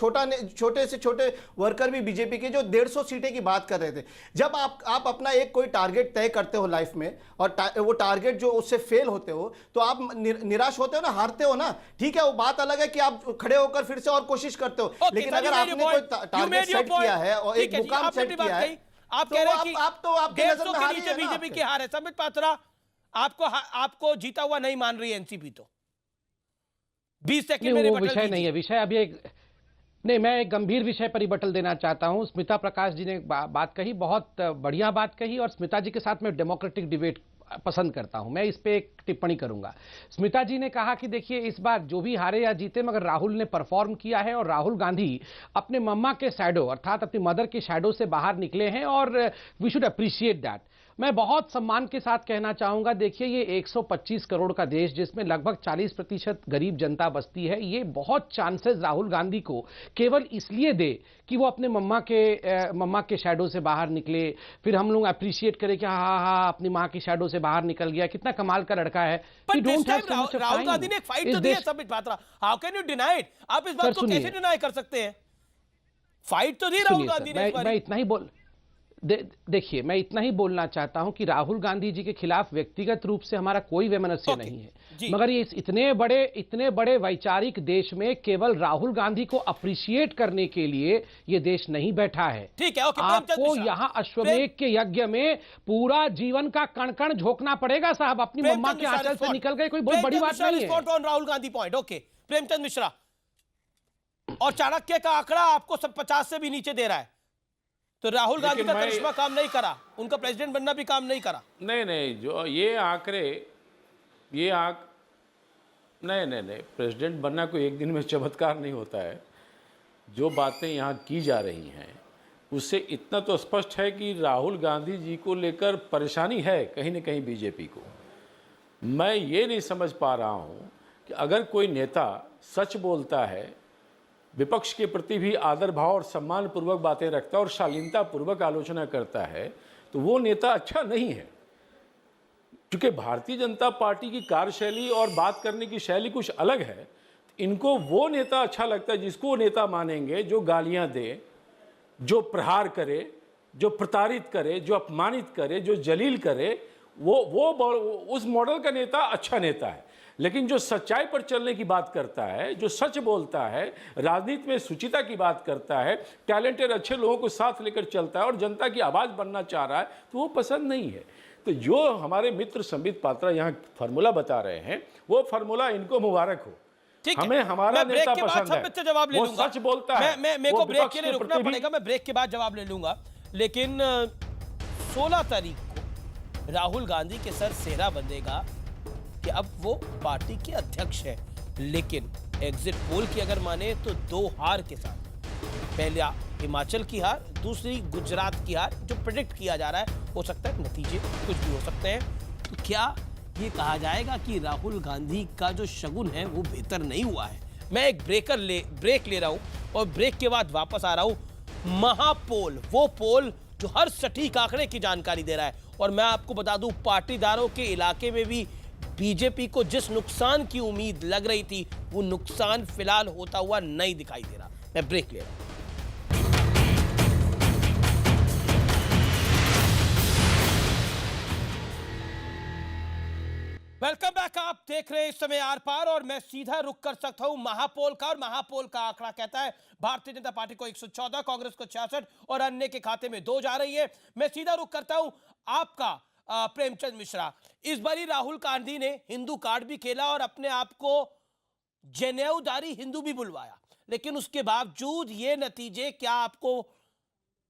छोटे से छोटे वर्कर भी बीजेपी के, जो 150 सीटें की बात कर रहे थे, जब आप अपना एक कोई टारगेट तय करते हो लाइफ में और वो टारगेट जो उससे फेल होते हो तो आप निराश होते हो ना, हारते हो ना। ठीक है, वो बात अलग है कि आप खड़े होकर फिर से और कोशिश करते हो, लेकिन अगर आपने कोई टारगेट सेट किया है और एक मुकाम सेट किया है, आप कह रहे हैं कि आप तो आपके नजर में हार ही है ना। बीजेपी की हार है। संबित पात्रा, आपको जीता हुआ नहीं मान रही है एनसीपी तो 20 सेकंड में वो विषय नहीं है, विषय अभी एक नहीं, मैं एक गंभीर विषय पर रिबटल देना चाहता हूं। स्मिता प्रकाश जी ने बात कही, बहुत बढ़िया बात कही, और स्मिता जी के साथ मैं डेमोक्रेटिक डिबेट पसंद करता हूं। मैं इस पे एक टिप्पणी करूंगा। स्मिता जी ने कहा कि देखिए इस बार जो भी हारे या जीते, मगर राहुल ने परफॉर्म किया है और राहुल गांधी अपने मम्मा के शैडो अर्थात अपनी मदर के शैडो से बाहर निकले हैं और वी शुड अप्रिशिएट दैट। मैं बहुत सम्मान के साथ कहना चाहूंगा, देखिए ये 125 करोड़ का देश जिसमें लगभग 40% गरीब जनता बसती है, ये बहुत चांसेस राहुल गांधी को केवल इसलिए दे कि वो अपने मम्मा के शैडो से बाहर निकले, फिर हम लोग अप्रिशिएट करें कि हाँ अपनी माँ की शैडो से बाहर निकल गया, कितना कमाल का लड़का है। राहुल गांधी ने एक फाइट तो दी है Sambit Patra, how can you deny it? आप इस बात को कैसे डिनाई कर सकते हैं? फाइट तो दी राहुल गांधी ने। मैं इतना ही देखिए मैं इतना ही बोलना चाहता हूं कि राहुल गांधी जी के खिलाफ व्यक्तिगत रूप से हमारा कोई वैमनस्य नहीं है, मगर ये इतने बड़े वैचारिक देश में केवल राहुल गांधी को अप्रिशिएट करने के लिए ये देश नहीं बैठा है। ठीक है, आपको यहाँ अश्वमेध के यज्ञ में पूरा जीवन का कण कण झोंकना पड़ेगा साहब। अपनी मम्मा के आंचल से निकल गए, कोई बहुत बड़ी बात नहीं है। Rahul Gandhi point, okay. प्रेमचंद मिश्रा, और चाणक्य का आंकड़ा आपको सब 50 से भी नीचे दे रहा है, तो राहुल गांधी का करिश्मा काम नहीं करा, उनका प्रेसिडेंट बनना भी काम नहीं करा। नहीं, जो ये आंकड़े नहीं, प्रेसिडेंट बनना कोई एक दिन में चमत्कार नहीं होता है। जो बातें यहाँ की जा रही हैं उससे इतना तो स्पष्ट है कि राहुल गांधी जी को लेकर परेशानी है कहीं न कहीं बीजेपी को। मैं ये नहीं समझ पा रहा हूँ कि अगर कोई नेता सच बोलता है, विपक्ष के प्रति भी आदर भाव और सम्मान पूर्वक बातें रखता है और शालीनता पूर्वक आलोचना करता है, तो वो नेता अच्छा नहीं है। क्योंकि भारतीय जनता पार्टी की कार्यशैली और बात करने की शैली कुछ अलग है। इनको वो नेता अच्छा लगता है जिसको वो नेता मानेंगे जो गालियां दे, जो प्रहार करे, जो प्रताड़ित करे, जो अपमानित करे, जो जलील करे, वो उस मॉडल का नेता अच्छा नेता है। लेकिन जो सच्चाई पर चलने की बात करता है, जो सच बोलता है, राजनीति में सुचिता की बात करता है, टैलेंटेड अच्छे लोगों को साथ लेकर चलता है और जनता की आवाज़ बनना चाह रहा है, तो वो पसंद नहीं है। तो जो हमारे मित्र संबित पात्रा यहाँ फार्मूला बता रहे हैं, वो फार्मूला इनको मुबारक हो। हमें हमारा नेता पसंद है, वो सच बोलता है। मेरे को ब्रेक के लिए रुकना पड़ेगा, मैं ब्रेक के बाद जवाब ले लूंगा। लेकिन 16 तारीख को राहुल गांधी के सर सेहरा बंधेगा कि अब वो पार्टी के अध्यक्ष है। लेकिन एग्जिट पोल की अगर माने तो 2 हार के साथ, पहले हिमाचल की हार, दूसरी गुजरात की हार, जो प्रेडिक्ट किया जा रहा है, हो सकता है नतीजे कुछ भी हो सकते हैं। तो क्या ये कहा जाएगा कि राहुल गांधी का जो शगुन है वो बेहतर नहीं हुआ है? मैं एक ब्रेक ले रहा हूं और ब्रेक के बाद वापस आ रहा हूं। महापोल, वो पोल जो हर सटीक आंकड़े की जानकारी दे रहा है। और मैं आपको बता दूं, पाटीदारों के इलाके में भी बीजेपी को जिस नुकसान की उम्मीद लग रही थी, वो नुकसान फिलहाल होता हुआ नहीं दिखाई दे रहा। मैं ब्रेक ले रहा हूं। Welcome back. आप देख रहे हैं इस समय आर पार और मैं सीधा रुक कर सकता हूं महापोल का, और महापोल का आंकड़ा कहता है भारतीय जनता पार्टी को 114, कांग्रेस को 66 और अन्य के खाते में 2 जा रही है। मैं सीधा रुक करता हूं आपका प्रेमचंद मिश्रा। इस बारी राहुल गांधी ने हिंदू कार्ड भी खेला और अपने आप को जनेऊधारी हिंदू भी बुलवाया, लेकिन उसके बावजूद ये नतीजे क्या आपको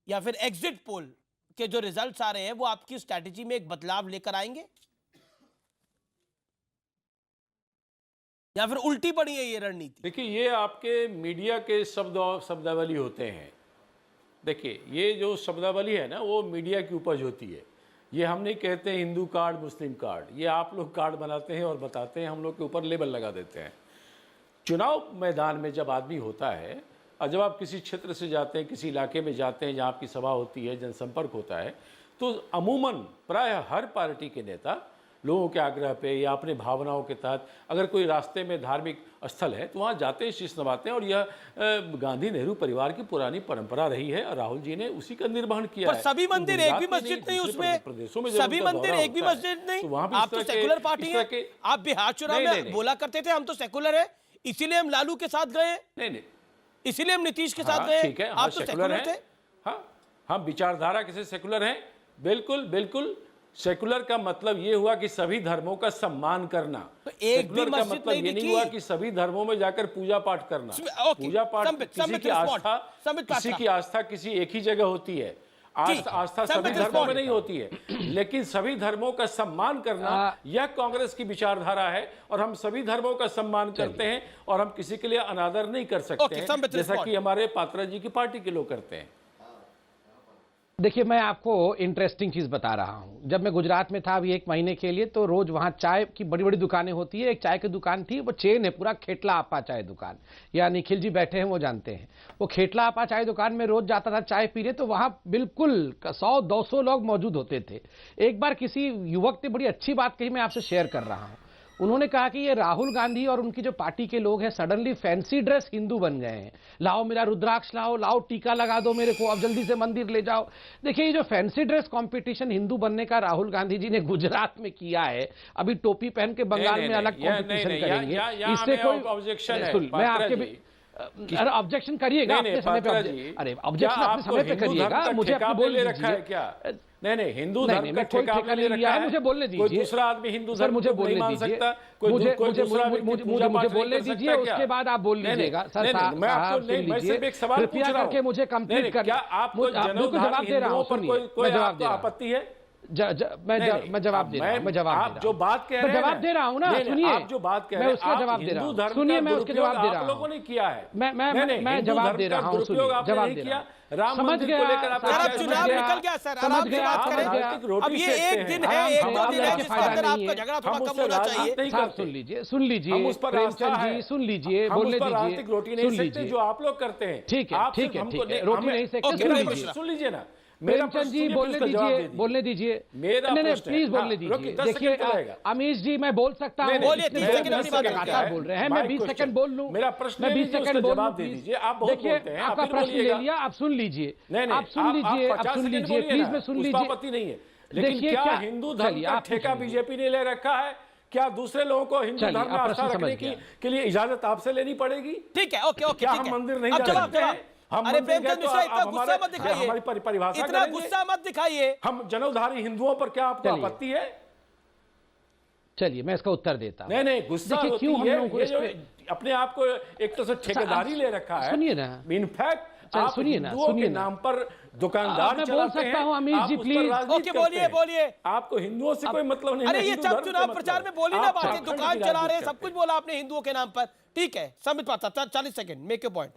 या फिर एग्जिट पोल के जो रिजल्ट्स आ रहे हैं वो आपकी स्ट्रैटेजी में एक बदलाव लेकर आएंगे या फिर उल्टी पड़ी है ये रणनीति? देखिए, ये आपके मीडिया के शब्दावली होते हैं। देखिए, ये जो शब्दावली है ना, वो मीडिया की उपज होती है। ये हम नहीं कहते हिंदू कार्ड मुस्लिम कार्ड, ये आप लोग कार्ड बनाते हैं और बताते हैं, हम लोग के ऊपर लेबल लगा देते हैं। चुनाव मैदान में जब आदमी होता है और जब आप किसी क्षेत्र से जाते हैं, किसी इलाके में जाते हैं जहाँ आपकी सभा होती है, जनसंपर्क होता है, तो अमूमन प्रायः हर पार्टी के नेता लोगों के आग्रह पे या अपने भावनाओं के तहत अगर कोई रास्ते में धार्मिक स्थल है तो वहाँ जाते हैं, शीश नवाते हैं। और यह गांधी नेहरू परिवार की पुरानी परंपरा रही है और राहुल जी ने उसी का निर्वहन किया है। सभी मंदिर एक भी मस्जिद नहीं, उसमें प्रदेशों में सभी मंदिर एक भी मस्जिद नहीं। आप तो सेकुलर पार्टी है, आप बिहार चुनाव में बोला करते थे हम तो सेकुलर है, इसीलिए हम लालू के साथ गए, नहीं इसीलिए हम नीतीश के साथ गए। ठीक है, आप तो सेकुलर थे। हाँ, हम विचारधारा किसे सेकुलर हैं, बिल्कुल बिल्कुल। सेकुलर का मतलब ये हुआ कि सभी धर्मों का सम्मान करना। तो एक भी का मतलब ये नहीं हुआ कि सभी धर्मों में जाकर पूजा पाठ करना। पूजा पाठ किसी की आस्था किसी एक ही जगह होती है, आस्था सभी धर्मों में नहीं होती है, लेकिन सभी धर्मों का सम्मान करना यह कांग्रेस की विचारधारा है और हम सभी धर्मों का सम्मान करते हैं और हम किसी के लिए अनादर नहीं कर सकते हैं, जैसा कि हमारे पात्रा जी की पार्टी के लोग करते हैं। देखिए, मैं आपको इंटरेस्टिंग चीज़ बता रहा हूं। जब मैं गुजरात में था अभी 1 महीने के लिए, तो रोज़ वहां चाय की बड़ी बड़ी दुकानें होती है। एक चाय की दुकान थी, वो चेन है पूरा, खेटला आपा चाय दुकान, या निखिल जी बैठे हैं वो जानते हैं। वो खेटला आपा चाय दुकान में रोज़ जाता था चाय पीने, तो वहां बिल्कुल 100-200 लोग मौजूद होते थे। एक बार किसी युवक ने बड़ी अच्छी बात कही, मैं आपसे शेयर कर रहा हूँ। उन्होंने कहा कि ये राहुल गांधी और उनकी जो पार्टी के लोग हैं सडनली फैंसी ड्रेस हिंदू बन गए हैं। लाओ मेरा रुद्राक्ष लाओ, लाओ टीका लगा दो मेरे को, अब जल्दी से मंदिर ले जाओ। देखिए, ये जो फैंसी ड्रेस कंपटीशन हिंदू बनने का राहुल गांधी जी ने गुजरात में किया है, अभी टोपी पहन के बंगाल में अलग कंपटीशन करेंगे, इससे कोई ऑब्जेक्शन है? मैं आपके भी ऑब्जेक्शन करिएगा अपने समय पे। अरे ऑब्जेक्शन अपने समय पे करिएगा, मुझे अपने बोल दीजिए क्या? नहीं, हिंदू धर्म का ठेका ले रखा है, मुझे बोलने दीजिए। कोई दूसरा आदमी हिंदू धर्म मुझे बोलने नहीं मान सकता, मुझे बोलने दीजिए, उसके बाद आप बोल लीजिएगा। सर मैं आपको मैं सिर्फ एक सवाल पूछ रहा हूं, मुझे कंप्लीट कर। क्या आपको जवाब दे रहा हूं, कोई आपको आपत्ति है? मैं जवाब दे रहा हूं, मैं आप जो बात कह रहे हैं, जवाब दे रहा हूं ना, सुनिए, आप जो बात कह रहे हैं, उसका जवाब दे रहा हूं, सुनिए, मैं उसके जवाब दे रहा हूं। आप लोगों ने किया है, मैं जवाब दे रहा हूं, सुनिए, जवाब दे रहा हूं। राम मंदिर को लेकर आप चुनाव निकल गया सर, आराम से बात करें। अब ये एक दिन है, 1-2 दिन है जिसके अंदर आपका झगड़ा थोड़ा कम होना चाहिए। साहब सुन लीजिए, प्रेमचंद जी सुन लीजिए, बोलने दीजिए, रोटी नहीं सकते जो आप लोग करते हैं। ठीक है, रोटी नहीं सकते, सुन लीजिए ना। प्रेमचंद जी बोलने दीजिए, नहीं प्लीज बोलने दीजिए। देखिए अमीश जी, मैं बोल सकता हूँ, लगातार बोल रहे हैं, मैं 20 सेकंड बोल लूँ, मेरा प्रश्न मैं 20 सेकंड बोल लूँ। देखिए, आपका प्रश्न ले लिया, आप सुन लीजिए, आप सुन लीजिए, प्लीज में सुन लीजिए। आपत्ति नहीं है, लेकिन क्या हिंदू धर्म का ठेका बीजेपी ने ले रखा है? क्या दूसरे लोगों को हिंदू धर्म में आस्था रखने के लिए इजाजत आपसे लेनी पड़ेगी? ठीक है, ओके, क्या हम मंदिर नहीं जा सकते हैं? अरे प्रेमचंद मिश्रा, इतना गुस्सा मत दिखाइए, हमारी परिभाषा इतना गुस्सा मत दिखाइए। हम जनेऊधारी हिंदुओं पर क्या आपको आपत्ति है? चलिए, मैं इसका उत्तर देता हूं। नहीं, गुस्सा क्यों हम लोगों को अपने आप को एक तो से ठेकेदारी ले रखा है। सुनिए ना, इनफैक्ट आप हिंदुओं के नाम पर दुकानदार बोल सकता हूं अमीश जी, प्लीज। ओके, बोलिए। आपको हिंदुओं से कोई मतलब नहीं। अरे ये सब चुनाव प्रचार में बोली ना बातें, दुकान चला रहे हैं, सब कुछ बोला आपने हिंदुओं के नाम पर। ठीक है, समझ पाता, 40 सेकंड, मेक योर पॉइंट।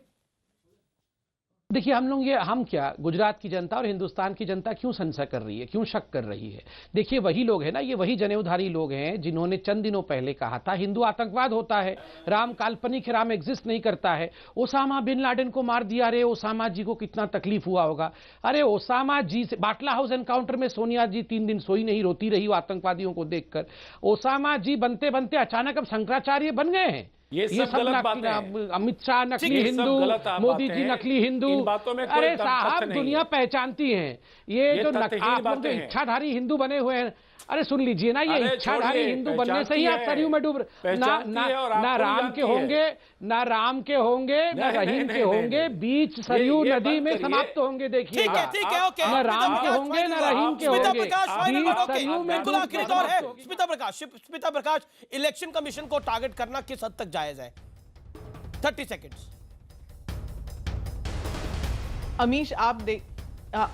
देखिए, हम क्या, गुजरात की जनता और हिंदुस्तान की जनता क्यों संशय कर रही है, क्यों शक कर रही है? देखिए, वही लोग हैं ना, ये वही जनेऊधारी लोग हैं जिन्होंने चंद दिनों पहले कहा था हिंदू आतंकवाद होता है, राम काल्पनिक, राम एग्जिस्ट नहीं करता है। ओसामा बिन लादेन को मार दिया, अरे ओसामा जी को कितना तकलीफ हुआ होगा। अरे ओसामा जी से बाटला हाउस एनकाउंटर में सोनिया जी 3 दिन सोई नहीं, रोती रही आतंकवादियों को देखकर। ओसामा जी बनते बनते अचानक अब शंकराचार्य बन गए हैं। ये सब गलत बातें हैं। अमित शाह नकली हिंदू, मोदी जी नकली हिंदू। अरे साहब, दुनिया पहचानती है ये जो आप लोग जो इच्छाधारी हिंदू बने हुए हैं। अरे सुन लीजिए ना, ये अरे इच्छाधारी छोड़िए, हिंदू बनने से ही पहचानती आप है। सरयू में डूब ना पहचानती ना है और ना आपको राम जानती के है। होंगे, ना राम के होंगे, ना नहीं, रहीम नहीं, के नहीं, होंगे, नहीं। बीच सरयू ये नदी बंद में करिए। समाप्त होंगे। देखिए ठीक है, ओके। ना राम के होंगे, ना रहीम के स्मिता होंगे, प्रकाश, फाइनल बीच वर्ड, ओके। सरयू में बिल्कुल आखिरी दौर है। समाप्त होगी। स्मिता प्रकाश, इलेक्शन कमीशन को टारगेट करना किस हद तक जायज है? 30 सेकंड्स।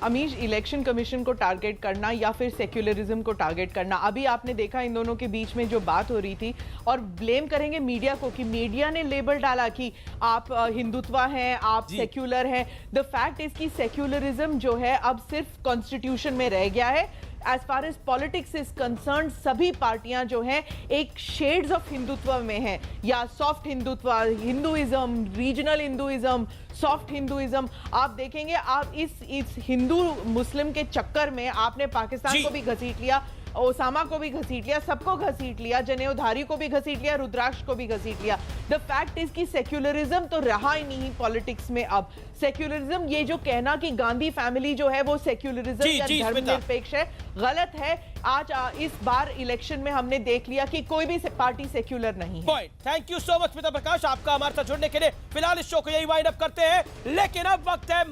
अमीश, इलेक्शन कमीशन को टारगेट करना या फिर सेक्युलरिज्म को टारगेट करना, अभी आपने देखा इन दोनों के बीच में जो बात हो रही थी, और ब्लेम करेंगे मीडिया को कि मीडिया ने लेबल डाला कि आप हिंदुत्व हैं, आप सेक्युलर हैं। द फैक्ट इज कि सेक्युलरिज्म जो है अब सिर्फ कॉन्स्टिट्यूशन में रह गया है। As far as politics is concern, सभी पार्टियां जो हैं एक शेड्स ऑफ हिंदुत्व में हैं, या soft Hindutva, Hinduism, regional Hinduism, soft Hinduism. आप देखेंगे, आप इस हिंदू मुस्लिम के चक्कर में आपने पाकिस्तान को भी घसीट लिया, ओसामा को भी घसीट लिया, सबको घसीट लिया, जनेऊधारी को भी घसीट लिया, रुद्राक्ष को भी घसीट लिया। द फैक्ट इज कि सेक्युलरिज्म तो रहा ही नहीं पॉलिटिक्स में। अब सेक्युलरिज्म, ये जो कहना कि गांधी फैमिली जो है वो सेक्युलरिज्म या धर्मनिरपेक्ष है, गलत है। आज इस बार इलेक्शन में हमने देख लिया कि कोई भी पार्टी सेक्युलर नहीं है। Thank you so much Smita Prakash, आपका हमारे साथ जुड़ने के लिए। फिलहाल इस शो को यही वाइंड अप करते हैं, लेकिन अब वक्त है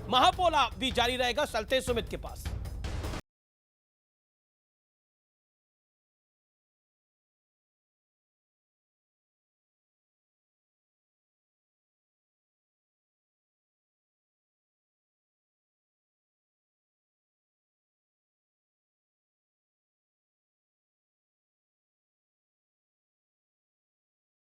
महापोल भी जारी रहेगा। चलते हैं सुमित के पास।